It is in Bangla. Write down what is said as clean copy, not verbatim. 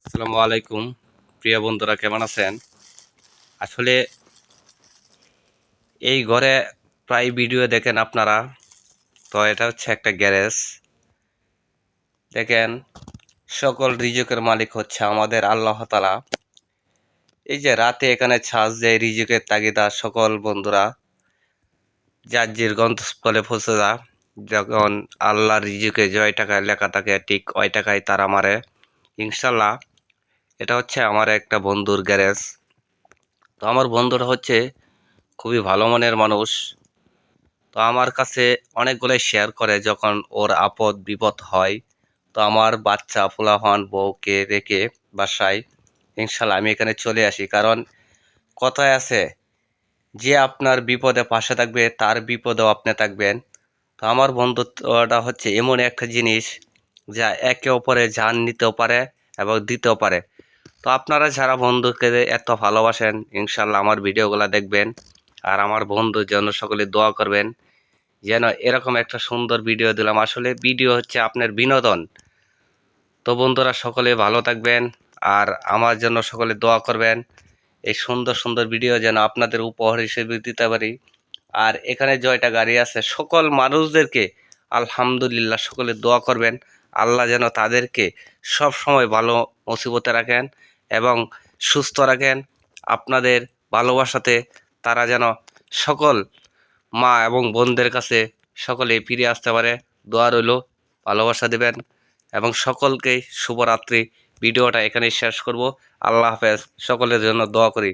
আসসালামু আলাইকুম। প্রিয় বন্ধুরা, কেমন আছেন? আসলে এই ঘরে প্রায় ভিডিও দেখেন আপনারা। তো এটা হচ্ছে একটা গ্যারেজ। দেখেন, সকল রিজিকের মালিক হচ্ছে আমাদের আল্লাহ তাআলা। এই যে রাতে এখানে ছাদ দেয় রিজিকের তাগিদা, সকল বন্ধুরা যার যার গন্তব্যস্থলে পৌঁছে যা। যখন আল্লাহর রিজিকে জয় টাকায় লেখা থাকে, ঠিক ওই টাকায় তারা মারে ইনশাল্লাহ। এটা হচ্ছে আমার একটা বন্ধুর গ্যারেজ। তো আমার বন্ধুরা হচ্ছে খুবই ভালো মনের মানুষ। তো আমার কাছে অনেকগুলাই শেয়ার করে যখন ওর আপদ বিপদ হয়। তো আমার বাচ্চা পোলাপান বউকে রেখে বাসায় ইনশাল্লাহ আমি এখানে চলে আসি, কারণ কথায় আছে যে আপনার বিপদে পাশে থাকবে তার বিপদেও আপনি থাকবেন। তো আমার বন্ধুত্বটা হচ্ছে এমন একটা জিনিস যা একে অপরে জান নিতেও পারে এবং দিতেও পারে। তো আপনারা যারা বন্ধুকে এত ভালোবাসেন ইনশাল্লাহ আমার ভিডিওগুলো দেখবেন, আর আমার বন্ধুর জন্য সকলে দোয়া করবেন যেন এরকম একটা সুন্দর ভিডিও দিলাম। আসলে ভিডিও হচ্ছে আপনার বিনোদন। তো বন্ধুরা, সকলে ভালো থাকবেন আর আমার জন্য সকলে দোয়া করবেন। এই সুন্দর সুন্দর ভিডিও যেন আপনাদের উপহার হিসেবে দিতে পারি। আর এখানে জয়টা গাড়ি আছে সকল মানুষদেরকে আলহামদুলিল্লাহ সকলে দোয়া করবেন। আল্লাহ যেন তাদেরকে সব সময় ভালো মুসিবতে রাখেন এবং সুস্থ রাখেন। আপনাদের ভালোবাসাতে তারা যেন সকল মা এবং বোনদের কাছে সকলে ফিরে আসতে পারে। দোয়া রইল, ভালোবাসা দেবেন এবং সকলকেই শুভরাত্রি। ভিডিওটা এখানেই শেষ করব। আল্লাহ হাফেজ। সকলের জন্য দোয়া করি।